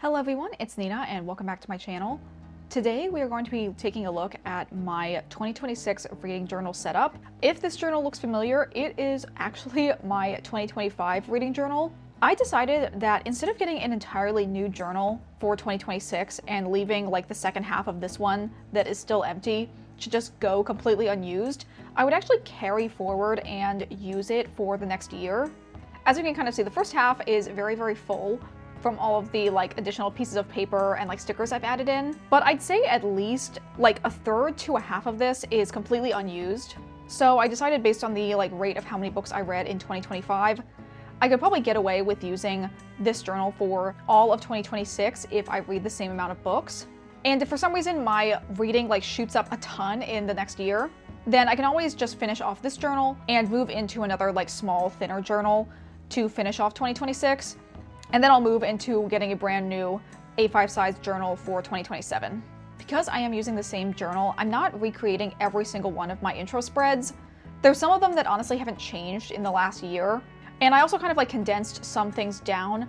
Hello everyone, it's Nina and welcome back to my channel. Today we are going to be taking a look at my 2026 reading journal setup. If this journal looks familiar, it is actually my 2025 reading journal. I decided that instead of getting an entirely new journal for 2026 and leaving like the second half of this one that is still empty to just go completely unused, I would actually carry forward and use it for the next year. As you can kind of see, the first half is very full from all of the additional pieces of paper and stickers I've added in. But I'd say at least a third to a half of this is completely unused. So I decided based on the rate of how many books I read in 2025, I could probably get away with using this journal for all of 2026 if I read the same amount of books. And if for some reason my reading shoots up a ton in the next year, then I can always just finish off this journal and move into another small, thinner journal to finish off 2026. And then I'll move into getting a brand new A5 size journal for 2027. Because I am using the same journal, I'm not recreating every single one of my intro spreads. There's some of them that honestly haven't changed in the last year. And I also kind of condensed some things down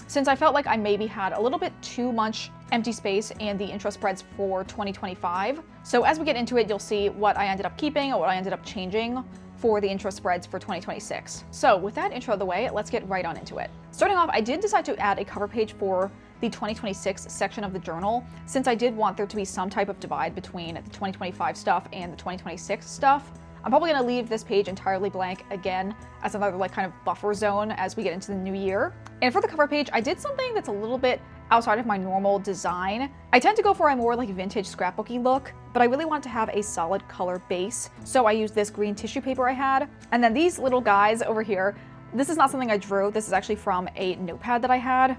since I felt like I maybe had a little bit too much empty space in the intro spreads for 2025. So as we get into it, you'll see what I ended up keeping and what I ended up changing for the intro spreads for 2026. So with that intro out of the way, let's get right on into it. Starting off, I did decide to add a cover page for the 2026 section of the journal, since I did want there to be some type of divide between the 2025 stuff and the 2026 stuff. I'm probably gonna leave this page entirely blank again as another kind of buffer zone as we get into the new year. And for the cover page, I did something that's a little bit outside of my normal design. I tend to go for a more vintage scrapbooky look, but I really want to have a solid color base. So I used this green tissue paper I had. And then these little guys over here, this is not something I drew. This is actually from a notepad that I had.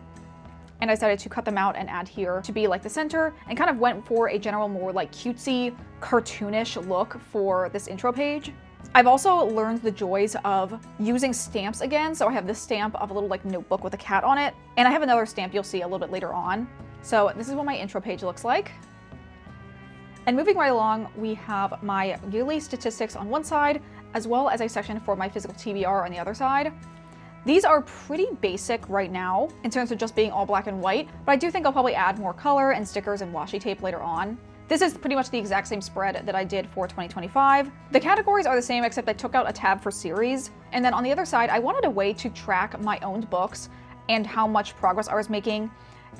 And I decided to cut them out and add here to be the center, and kind of went for a general more cutesy, cartoonish look for this intro page. I've also learned the joys of using stamps again. So I have this stamp of a little notebook with a cat on it. And I have another stamp you'll see a little bit later on. So this is what my intro page looks like. And moving right along, we have my yearly statistics on one side, as well as a section for my physical TBR on the other side. These are pretty basic right now in terms of just being all black and white, but I do think I'll probably add more color and stickers and washi tape later on. This is pretty much the exact same spread that I did for 2025. The categories are the same, except I took out a tab for series. And then on the other side, I wanted a way to track my owned books and how much progress I was making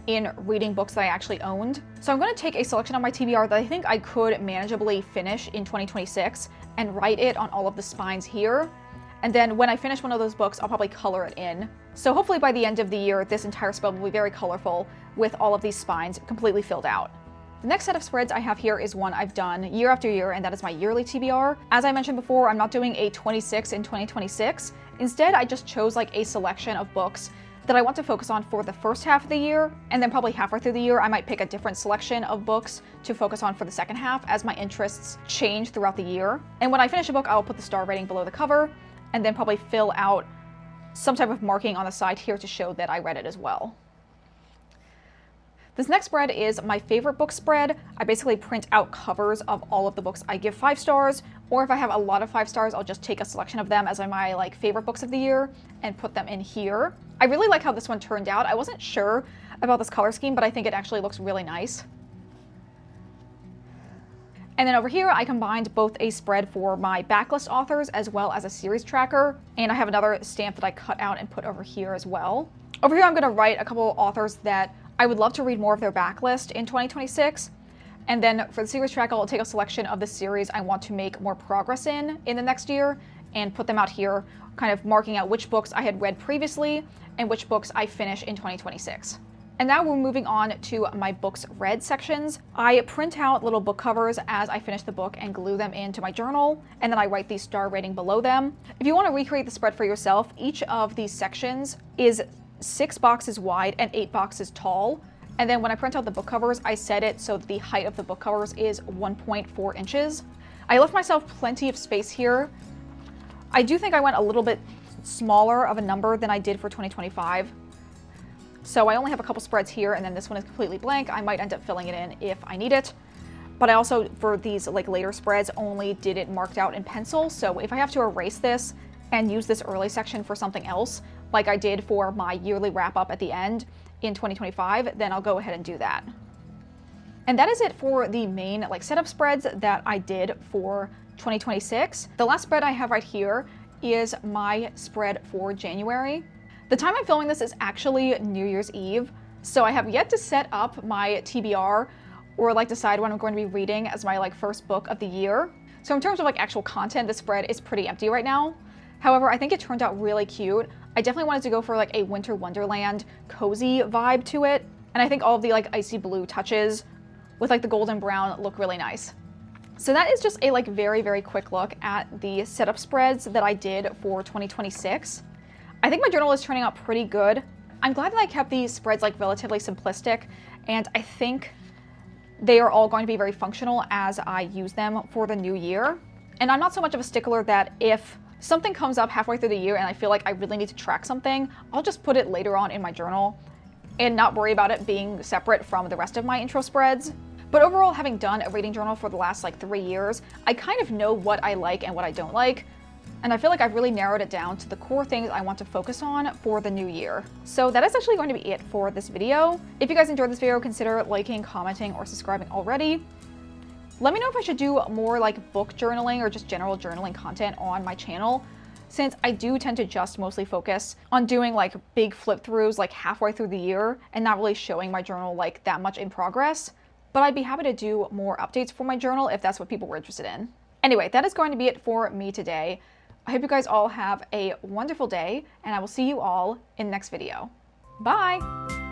in reading books that I actually owned. So I'm going to take a selection of my TBR that I think I could manageably finish in 2026 and write it on all of the spines here. And then when I finish one of those books, I'll probably color it in. So hopefully by the end of the year, this entire spread will be very colorful with all of these spines completely filled out. The next set of spreads I have here is one I've done year after year, and that is my yearly TBR. As I mentioned before, I'm not doing a 26 in 2026. Instead, I just chose a selection of books that I want to focus on for the first half of the year, and then probably halfway through the year, I might pick a different selection of books to focus on for the second half as my interests change throughout the year. And when I finish a book, I'll put the star rating below the cover, and then probably fill out some type of marking on the side here to show that I read it as well. This next spread is my favorite book spread. I basically print out covers of all of the books I give 5 stars, or if I have a lot of 5 stars, I'll just take a selection of them as my favorite books of the year and put them in here. I really like how this one turned out. I wasn't sure about this color scheme, but I think it actually looks really nice. And then over here, I combined both a spread for my backlist authors as well as a series tracker. And I have another stamp that I cut out and put over here as well. Over here, I'm going to write a couple authors that I would love to read more of their backlist in 2026. And then for the series tracker, I'll take a selection of the series I want to make more progress in the next year and put them out here, kind of marking out which books I had read previously and which books I finish in 2026. And now we're moving on to my books read sections. I print out little book covers as I finish the book and glue them into my journal, and then I write the star rating below them. If you want to recreate the spread for yourself, each of these sections is 6 boxes wide and 8 boxes tall. And then when I print out the book covers, I set it so that the height of the book covers is 1.4 inches. I left myself plenty of space here. I do think I went a little bit smaller of a number than I did for 2025. So I only have a couple spreads here, and then this one is completely blank. I might end up filling it in if I need it. But I also, for these later spreads, only did it marked out in pencil. So if I have to erase this and use this early section for something else, like I did for my yearly wrap up at the end, in 2025, then I'll go ahead and do that. And that is it for the main setup spreads that I did for 2026. The last spread I have right here is my spread for January. The time I'm filming this is actually New Year's Eve, so I have yet to set up my TBR or decide what I'm going to be reading as my first book of the year. So in terms of actual content, the spread is pretty empty right now. However, I think it turned out really cute. I definitely wanted to go for a winter wonderland cozy vibe to it, and I think all of the icy blue touches with the golden brown look really nice. So that is just a very, very quick look at the setup spreads that I did for 2026. I think my journal is turning out pretty good. I'm glad that I kept these spreads relatively simplistic, and I think they are all going to be very functional as I use them for the new year. And I'm not so much of a stickler that if something comes up halfway through the year and I feel like I really need to track something, I'll just put it later on in my journal and not worry about it being separate from the rest of my intro spreads. But overall, having done a reading journal for the last 3 years, I kind of know what I like and what I don't like. And I feel like I've really narrowed it down to the core things I want to focus on for the new year. So that is actually going to be it for this video. If you guys enjoyed this video, consider liking, commenting, or subscribing already. Let me know if I should do more book journaling or just general journaling content on my channel, since I do tend to just mostly focus on doing big flip throughs halfway through the year and not really showing my journal that much in progress. But I'd be happy to do more updates for my journal if that's what people were interested in. Anyway, that is going to be it for me today. I hope you guys all have a wonderful day, and I will see you all in the next video. Bye!